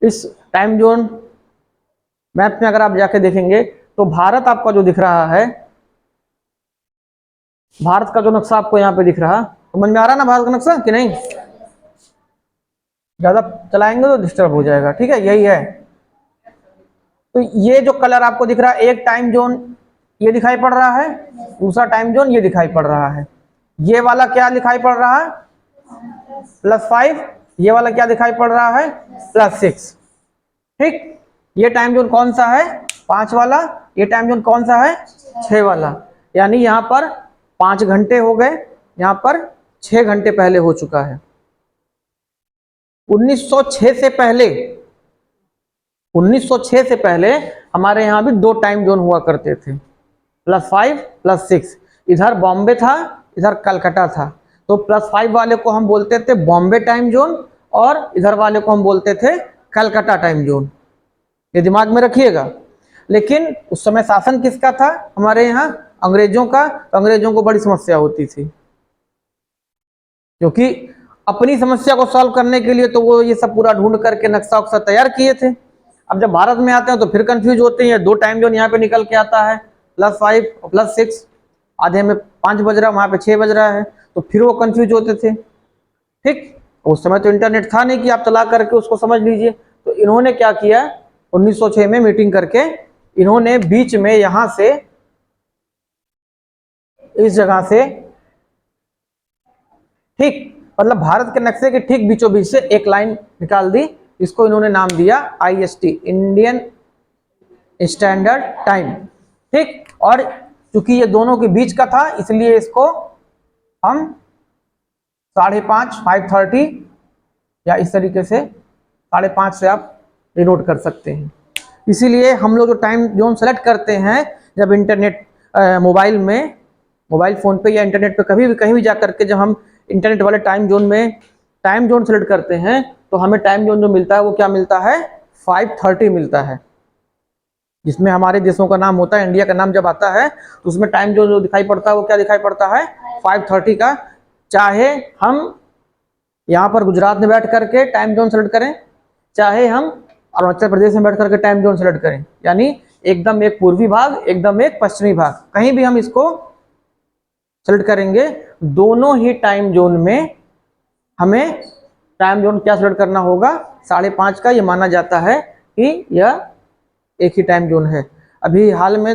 इस time zone map में अगर आप जाके देखेंगे तो भारत आपका जो दिख रहा है, भारत का जो नक्शा आपको यहाँ पे दिख रहा, समझ में आ रहा ना भारत का नक्शा कि नहीं? ज्यादा चलाएंगे तो डिस्टर्ब हो जाएगा, ठीक है, यही है। तो ये जो कलर आपको दिख रहा है, एक टाइम जोन ये दिखाई पड़ रहा है, दूसरा टाइम जोन ये दिखाई पड़ रहा है। ये वाला क्या दिखाई पड़ रहा है? +5। ये वाला क्या दिखाई पड़ रहा है? +6। ठीक, ये टाइम जोन कौन सा है? 5 वाला। ये टाइम जोन कौन सा है? 6 वाला। यानी यहाँ पर 5 घंटे हो गए, यहाँ पर 6 घंटे पहले हो चुका है। 1906 से पहले, 1906 से पहले हमारे यहाँ भी 2 टाइम जोन हुआ करते थे, +5 +6। इधर बॉम्बे था, इधर कलकत्ता था। तो +5 वाले को हम बोलते थे बॉम्बे टाइम जोन और इधर वाले को हम बोलते थे कलकत्ता टाइम जोन। ये दिमाग में रखिएगा। लेकिन उस समय शासन किसका था हमारे यहाँ? अंग्रेजों का। तो अंग्रेजों को बड़ी समस्या होती थी, क्योंकि अपनी समस्या को सॉल्व करने के लिए तो वो ये सब पूरा ढूंढ करके नक्शा वक्शा तैयार किए थे। अब जब भारत में आते हैं तो फिर कंफ्यूज होते हैं। 2 टाइम जोन यहाँ पे निकल के आता है, +5 और +6। आधे में 5 बज रहा है, वहां पे 6 बज रहा है, तो फिर वो कंफ्यूज होते थे। ठीक, उस समय तो इंटरनेट था नहीं कि आप चला करके उसको समझ लीजिए। तो इन्होंने क्या किया, 1906 में मीटिंग करके इन्होंने बीच में यहां से, इस जगह से, ठीक, मतलब भारत के नक्शे के ठीक बीचों बीच से एक लाइन निकाल दी। इसको इन्होंने नाम दिया IST, इंडियन स्टैंडर्ड टाइम। ठीक, और चूंकि ये दोनों के बीच का था इसलिए इसको हम 5:30 5:30 या इस तरीके से 5:30 से आप डिनोट कर सकते हैं। इसीलिए हम लोग जो टाइम जोन सेलेक्ट करते हैं जब इंटरनेट मोबाइल में, मोबाइल फ़ोन पे या इंटरनेट पे कभी भी कहीं भी जा करके जब हम इंटरनेट वाले टाइम जोन में टाइम जोन सेलेक्ट करते हैं तो हमें टाइम जोन जो मिलता है वो क्या मिलता है? 5:30 मिलता है, जिसमें हमारे देशों का नाम होता है। इंडिया का नाम जब आता है तो उसमें टाइम जोन जो दिखाई पड़ता है वो क्या दिखाई पड़ता है? 5:30 का। चाहे हम यहाँ पर गुजरात में बैठ करके टाइम जोन सेलेक्ट करें, चाहे हम अरुणाचल प्रदेश में बैठ करके टाइम जोन सेलेक्ट करें, यानी एकदम एक पूर्वी भाग, एकदम एक पश्चिमी भाग, कहीं भी हम इसको सेलेक्ट करेंगे, दोनों ही टाइम जोन में हमें टाइम जोन क्या सेलेक्ट करना होगा? 5:30 का। ये माना जाता है कि यह एक ही टाइम जोन है। अभी हाल में